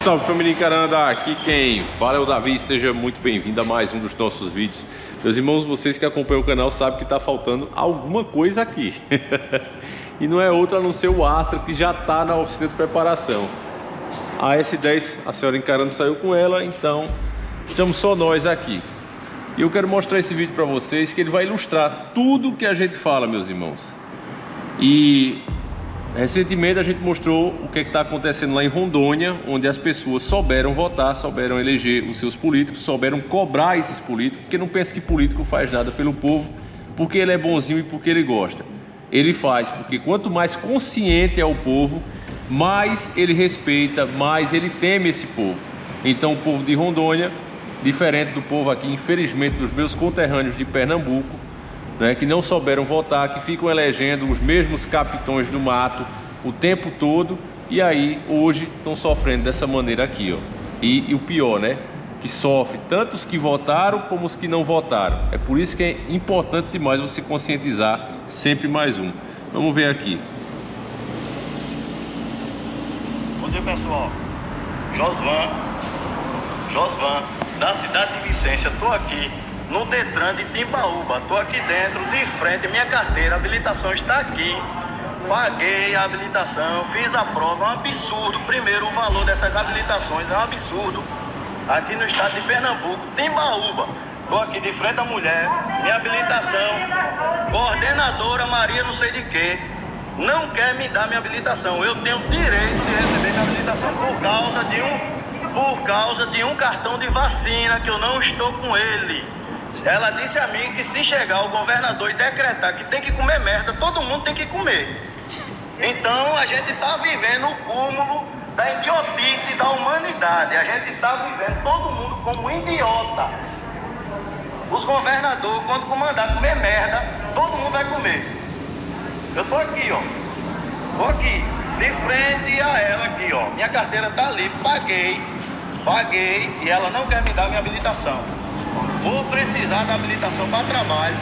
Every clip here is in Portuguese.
Salve família Encaranda, aqui quem fala é o Davi, seja muito bem-vindo a mais um dos nossos vídeos. Meus irmãos, vocês que acompanham o canal sabem que está faltando alguma coisa aqui. E não é outra a não ser o Astra, que já está na oficina de preparação. A S10, a senhora Encaranda saiu com ela, então estamos só nós aqui. E eu quero mostrar esse vídeo para vocês, que ele vai ilustrar tudo que a gente fala, meus irmãos. E recentemente a gente mostrou o que está acontecendo lá em Rondônia, onde as pessoas souberam votar, souberam eleger os seus políticos, souberam cobrar esses políticos, porque não pensa que político faz nada pelo povo, porque ele é bonzinho e porque ele gosta. Ele faz, porque quanto mais consciente é o povo, mais ele respeita, mais ele teme esse povo. Então o povo de Rondônia, diferente do povo aqui, infelizmente, dos meus conterrâneos de Pernambuco, que não souberam votar, que ficam elegendo os mesmos capitões do mato o tempo todo, e aí hoje estão sofrendo dessa maneira aqui, ó. E o pior, que sofre tanto os que votaram como os que não votaram. É por isso que é importante demais você conscientizar sempre mais um. Vamos ver aqui. Bom dia, pessoal. Josvan, da cidade de Vicência. Estou aqui no Detran de Timbaúba, estou aqui dentro, de frente, minha carteira, a habilitação está aqui, paguei a habilitação, fiz a prova, é um absurdo. Primeiro, o valor dessas habilitações é um absurdo, aqui no estado de Pernambuco, Timbaúba, estou aqui de frente à mulher, minha habilitação, coordenadora Maria não sei de quê, não quer me dar minha habilitação. Eu tenho direito de receber minha habilitação por causa de um cartão de vacina, que eu não estou com ele. Ela disse a mim que se chegar o governador e decretar que tem que comer merda, todo mundo tem que comer. Então a gente está vivendo o cúmulo da idiotice da humanidade. A gente está vivendo todo mundo como idiota. Os governadores, quando comandar comer merda, todo mundo vai comer. Eu tô aqui, ó. Tô aqui, de frente a ela aqui, ó. Minha carteira tá ali, paguei, e ela não quer me dar minha habilitação. Vou precisar da habilitação para trabalho.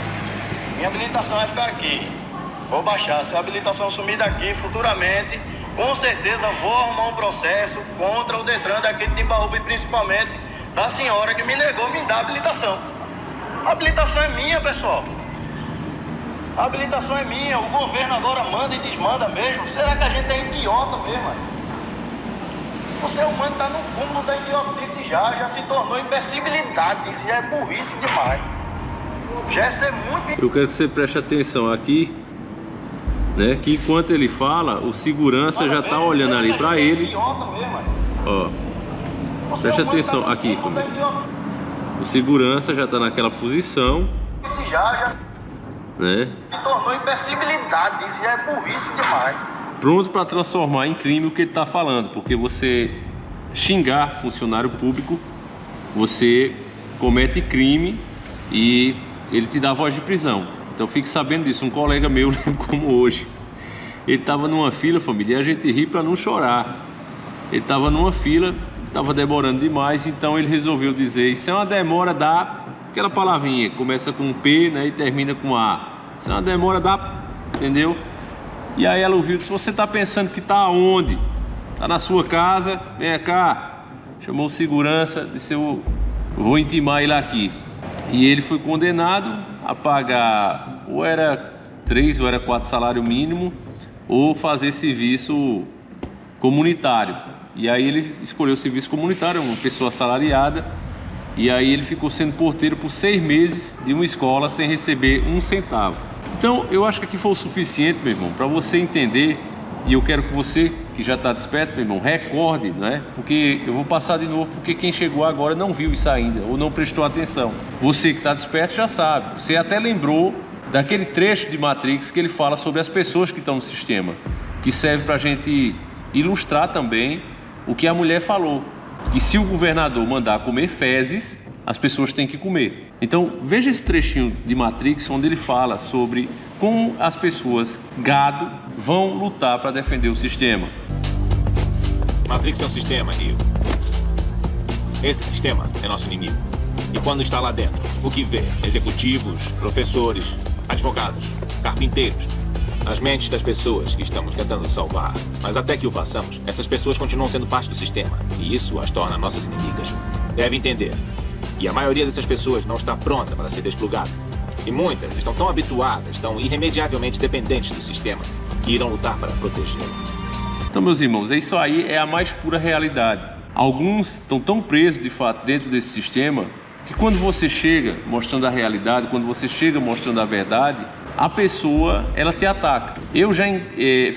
Minha habilitação vai ficar aqui. Vou baixar. Se a habilitação sumir daqui futuramente, com certeza vou arrumar um processo contra o Detran daqui de Timbaúba, e principalmente da senhora que me negou me dar a habilitação. A habilitação é minha, pessoal. A habilitação é minha. O governo agora manda e desmanda mesmo. Será que a gente é idiota mesmo? O ser humano está no cúmulo da idiotice já se tornou imbecilidade, isso já é burrice demais. Já é ser muito... Eu quero que você preste atenção aqui, que enquanto ele fala, o segurança já está olhando ali para ele. Idiota mesmo, ó, preste atenção aqui, família. O segurança já está naquela posição, isso já se tornou imbecilidade, isso já é burrice demais. Pronto para transformar em crime o que ele está falando, porque você xingar funcionário público, você comete crime e ele te dá voz de prisão. Então fique sabendo disso. Um colega meu, lembro como hoje, ele estava numa fila, família, e a gente ri para não chorar. Ele estava numa fila, estava demorando demais, então ele resolveu dizer: isso é uma demora da... aquela palavrinha, começa com P, e termina com A. Isso é uma demora da... entendeu? E aí ela ouviu, disse: você está pensando que está aonde? Está na sua casa? Vem cá. Chamou o segurança, disse: eu vou intimar ele aqui. E ele foi condenado a pagar, ou era 3 ou era 4 salário mínimo, ou fazer serviço comunitário. E aí ele escolheu o serviço comunitário, uma pessoa assalariada. E aí ele ficou sendo porteiro por 6 meses de uma escola sem receber um centavo. Então eu acho que aqui foi o suficiente, meu irmão, para você entender. E eu quero que você, que já está desperto, meu irmão, recorde, porque eu vou passar de novo, porque quem chegou agora não viu isso ainda, ou não prestou atenção. Você que está desperto já sabe. Você até lembrou daquele trecho de Matrix que ele fala sobre as pessoas que estão no sistema, que serve para a gente ilustrar também o que a mulher falou, que se o governador mandar comer fezes, as pessoas têm que comer. Então veja esse trechinho de Matrix, onde ele fala sobre como as pessoas, gado, vão lutar para defender o sistema. Matrix é um sistema, Rio. Esse sistema é nosso inimigo. E quando está lá dentro, o que vê? Executivos, professores, advogados, carpinteiros. as mentes das pessoas que estamos tentando salvar. Mas até que o façamos, essas pessoas continuam sendo parte do sistema. E isso as torna nossas inimigas. Deve entender. E a maioria dessas pessoas não está pronta para ser desplugada. E muitas estão tão habituadas, tão irremediavelmente dependentes do sistema, que irão lutar para protegê-lo. Então, meus irmãos, isso aí é a mais pura realidade. Alguns estão tão presos, de fato, dentro desse sistema, que quando você chega mostrando a realidade, quando você chega mostrando a verdade, a pessoa, ela te ataca. Eu já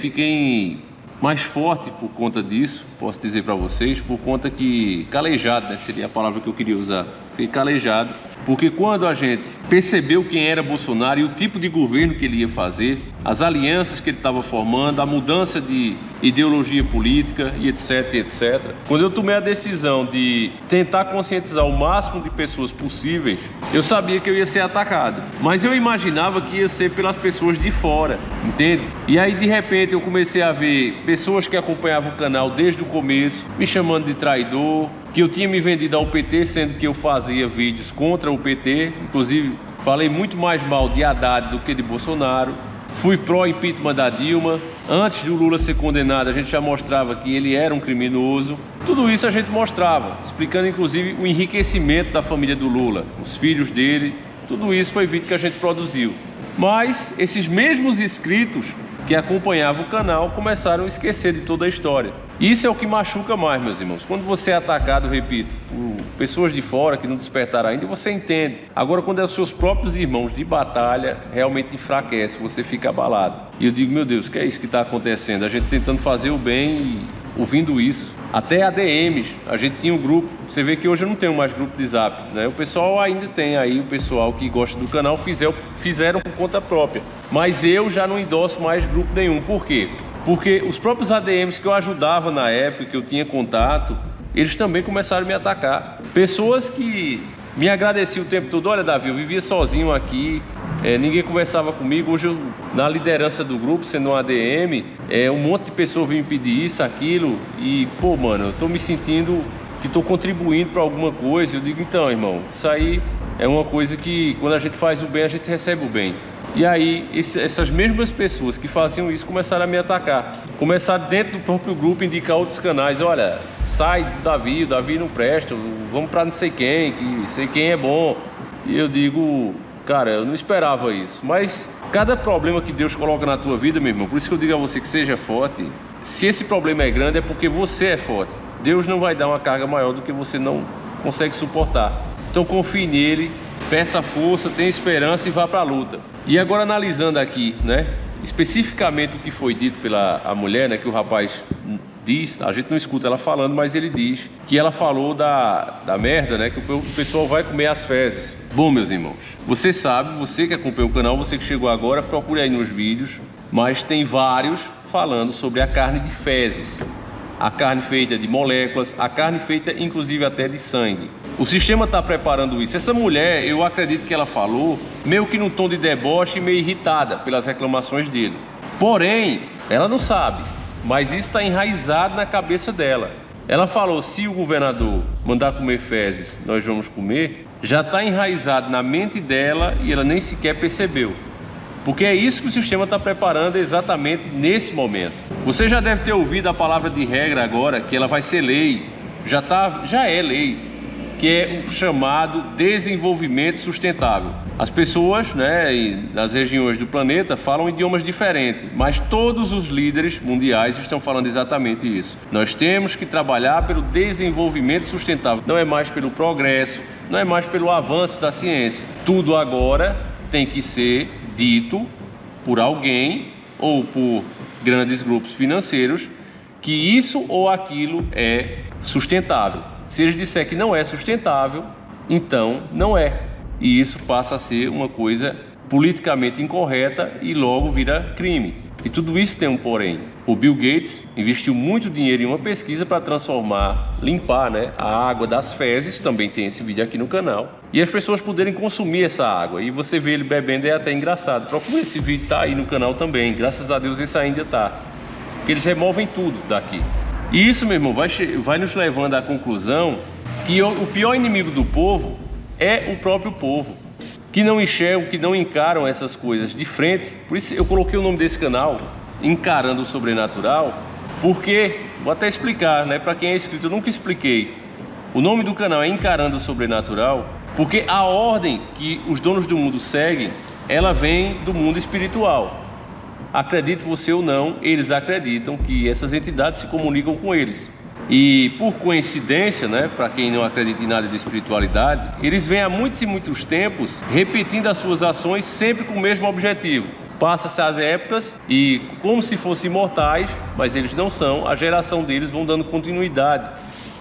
fiquei mais forte por conta disso, posso dizer para vocês, por conta que calejado, né, seria a palavra que eu queria usar. Fiquei calejado, porque quando a gente percebeu quem era Bolsonaro e o tipo de governo que ele ia fazer, as alianças que ele estava formando, a mudança de ideologia política e etc, etc. Quando eu tomei a decisão de tentar conscientizar o máximo de pessoas possíveis, eu sabia que eu ia ser atacado, mas eu imaginava que ia ser pelas pessoas de fora, entende? E aí de repente eu comecei a ver pessoas que acompanhavam o canal desde o começo, me chamando de traidor, que eu tinha me vendido ao PT, sendo que eu fazia vídeos contra o PT, inclusive falei muito mais mal de Haddad do que de Bolsonaro. Fui pró-impeachment da Dilma. Antes do Lula ser condenado, a gente já mostrava que ele era um criminoso. Tudo isso a gente mostrava, explicando inclusive o enriquecimento da família do Lula, os filhos dele. Tudo isso foi vídeo que a gente produziu. Mas esses mesmos inscritos que acompanhavam o canal começaram a esquecer de toda a história. Isso é o que machuca mais, meus irmãos. Quando você é atacado, repito, por pessoas de fora que não despertaram ainda, você entende. Agora, quando é os seus próprios irmãos de batalha, realmente enfraquece, você fica abalado. E eu digo, meu Deus, o que é isso que está acontecendo? A gente tentando fazer o bem e ouvindo isso. Até ADMs, a gente tinha um grupo. Você vê que hoje eu não tenho mais grupo de Zap, né? O pessoal ainda tem aí, o pessoal que gosta do canal fizeram por conta própria. Mas eu já não endosso mais grupo nenhum. Por quê? Porque os próprios ADMs que eu ajudava na época, que eu tinha contato, eles também começaram a me atacar. Pessoas que me agradeciam o tempo todo. Olha, Davi, eu vivia sozinho aqui, ninguém conversava comigo. Hoje, na liderança do grupo, sendo um ADM, um monte de pessoas vêm me pedir isso, aquilo. E, pô, mano, eu tô me sentindo que tô contribuindo para alguma coisa. Eu digo, então, irmão, isso aí é uma coisa que, quando a gente faz o bem, a gente recebe o bem. E aí, essas mesmas pessoas que faziam isso começaram a me atacar. Começaram dentro do próprio grupo a indicar outros canais. Olha, sai do Davi, o Davi não presta, vamos para não sei quem, que sei quem é bom. E eu digo, cara, eu não esperava isso. Mas cada problema que Deus coloca na tua vida, meu irmão, por isso que eu digo a você que seja forte. Se esse problema é grande, é porque você é forte. Deus não vai dar uma carga maior do que você não consegue suportar. Então confie nele, peça força, tenha esperança e vá para a luta. E agora analisando aqui, né, especificamente o que foi dito pela mulher, né, que o rapaz diz, a gente não escuta ela falando, mas ele diz que ela falou da merda, né, que o pessoal vai comer as fezes. Bom, meus irmãos, você sabe, você que acompanha o canal, você que chegou agora, procure aí nos vídeos, mas tem vários falando sobre a carne de fezes. A carne feita de moléculas, a carne feita inclusive até de sangue. O sistema está preparando isso. Essa mulher, eu acredito que ela falou meio que num tom de deboche, meio irritada pelas reclamações dele. Porém, ela não sabe, mas isso está enraizado na cabeça dela. Ela falou, se o governador mandar comer fezes, nós vamos comer. Já está enraizado na mente dela e ela nem sequer percebeu. Porque é isso que o sistema está preparando exatamente nesse momento. Você já deve ter ouvido a palavra de regra agora, que ela vai ser lei, já é lei, que é o chamado desenvolvimento sustentável. As pessoas, né, nas regiões do planeta falam idiomas diferentes, mas todos os líderes mundiais estão falando exatamente isso. Nós temos que trabalhar pelo desenvolvimento sustentável, não é mais pelo progresso, não é mais pelo avanço da ciência. Tudo agora tem que ser dito por alguém ou por grandes grupos financeiros que isso ou aquilo é sustentável. Se eles disserem que não é sustentável, então não é. E isso passa a ser uma coisa politicamente incorreta e logo vira crime. E tudo isso tem um porém. O Bill Gates investiu muito dinheiro em uma pesquisa para limpar, né, a água das fezes, também tem esse vídeo aqui no canal, e as pessoas poderem consumir essa água. E você vê ele bebendo, é até engraçado. Procura esse vídeo, tá aí no canal também. Graças a Deus esse ainda tá. Porque eles removem tudo daqui. E isso, meu irmão, vai nos levando à conclusão que o pior inimigo do povo é o próprio povo. que não enxergam, que não encaram essas coisas de frente. Por isso eu coloquei o nome desse canal, Encarando o Sobrenatural, porque, vou até explicar, né? Para quem é inscrito, eu nunca expliquei. O nome do canal é Encarando o Sobrenatural, porque a ordem que os donos do mundo seguem, ela vem do mundo espiritual. Acredite você ou não, eles acreditam que essas entidades se comunicam com eles. E por coincidência, né, para quem não acredita em nada de espiritualidade, eles vêm há muitos e muitos tempos repetindo as suas ações sempre com o mesmo objetivo. Passa-se as épocas e, como se fossem imortais, mas eles não são, a geração deles vão dando continuidade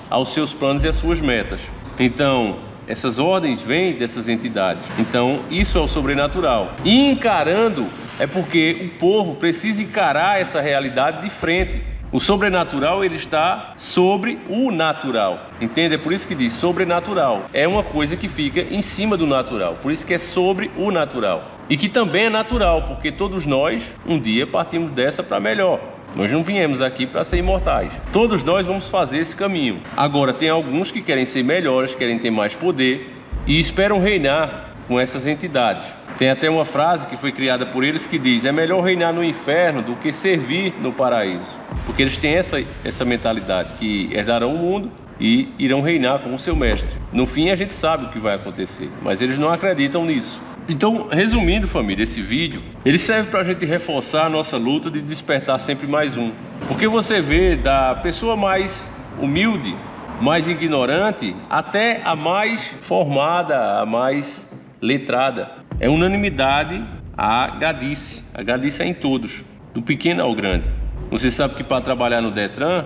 aos seus planos e às suas metas. Então, essas ordens vêm dessas entidades. Então, isso é o sobrenatural. E encarando é porque o povo precisa encarar essa realidade de frente. O sobrenatural, ele está sobre o natural. Entende? É por isso que diz sobrenatural. É uma coisa que fica em cima do natural. Por isso que é sobre o natural. E que também é natural, porque todos nós, um dia, partimos dessa para melhor. Nós não viemos aqui para ser imortais. Todos nós vamos fazer esse caminho. Agora, tem alguns que querem ser melhores, querem ter mais poder e esperam reinar com essas entidades. Tem até uma frase que foi criada por eles que diz: é melhor reinar no inferno do que servir no paraíso. Porque eles têm essa mentalidade, que herdarão o mundo e irão reinar como seu mestre. No fim, a gente sabe o que vai acontecer, mas eles não acreditam nisso. Então, resumindo, família, esse vídeo, ele serve para a gente reforçar a nossa luta de despertar sempre mais um. Porque você vê da pessoa mais humilde, mais ignorante, até a mais formada, a mais letrada. É unanimidade a gadice. A gadice é em todos, do pequeno ao grande. Você sabe que para trabalhar no Detran,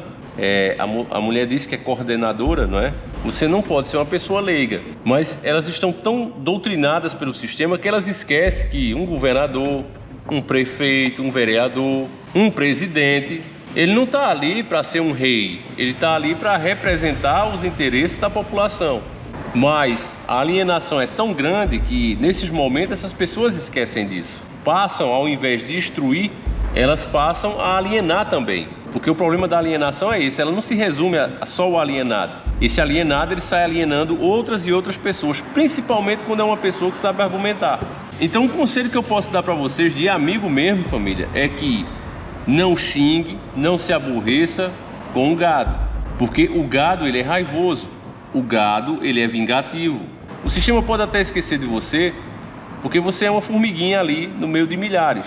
a mulher disse que é coordenadora, não é? Você não pode ser uma pessoa leiga, mas elas estão tão doutrinadas pelo sistema que elas esquecem que um governador, um prefeito, um vereador, um presidente, ele não está ali para ser um rei, ele está ali para representar os interesses da população. Mas a alienação é tão grande que nesses momentos essas pessoas esquecem disso. Passam, ao invés de instruir, elas passam a alienar também. Porque o problema da alienação é esse, ela não se resume a só o alienado. Esse alienado, ele sai alienando outras e outras pessoas, principalmente quando é uma pessoa que sabe argumentar. Então, um conselho que eu posso dar para vocês, de amigo mesmo, família, é que não xingue, não se aborreça com o gado. Porque o gado, ele é raivoso, o gado, ele é vingativo. O sistema pode até esquecer de você, porque você é uma formiguinha ali no meio de milhares.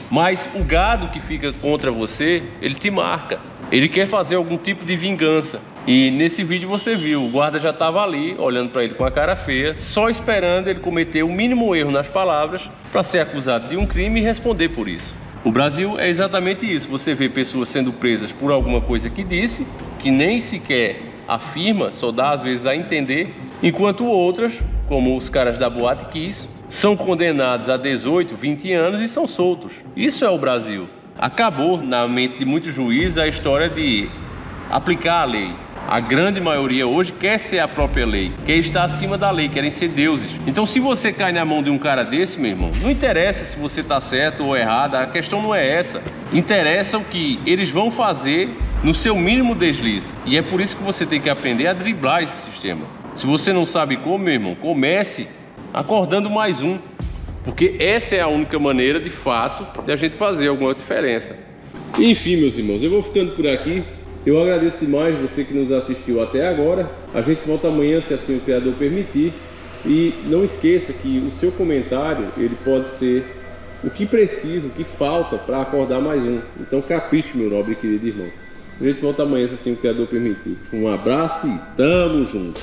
Mas o gado que fica contra você, ele te marca. Ele quer fazer algum tipo de vingança. E nesse vídeo você viu, o guarda já estava ali, olhando para ele com a cara feia, só esperando ele cometer o mínimo erro nas palavras para ser acusado de um crime e responder por isso. O Brasil é exatamente isso. Você vê pessoas sendo presas por alguma coisa que disse, que nem sequer afirma, só dá às vezes a entender, enquanto outras, como os caras da Boate Kiss, são condenados a 18, 20 anos e são soltos. Isso é o Brasil. Acabou na mente de muitos juízes a história de aplicar a lei. A grande maioria hoje quer ser a própria lei, quer estar acima da lei, querem ser deuses. Então, se você cai na mão de um cara desse, meu irmão, não interessa se você está certo ou errado, a questão não é essa. Interessa o que eles vão fazer no seu mínimo deslize. E é por isso que você tem que aprender a driblar esse sistema. Se você não sabe como, meu irmão, comece acordando mais um, porque essa é a única maneira, de fato, de a gente fazer alguma diferença. Enfim, meus irmãos, eu vou ficando por aqui. Eu agradeço demais você que nos assistiu até agora. A gente volta amanhã, se assim o Criador permitir. E não esqueça que o seu comentário, ele pode ser o que precisa, o que falta para acordar mais um. Então capriche, meu nobre e querido irmão. A gente volta amanhã, se assim o Criador permitir. Um abraço e tamo junto.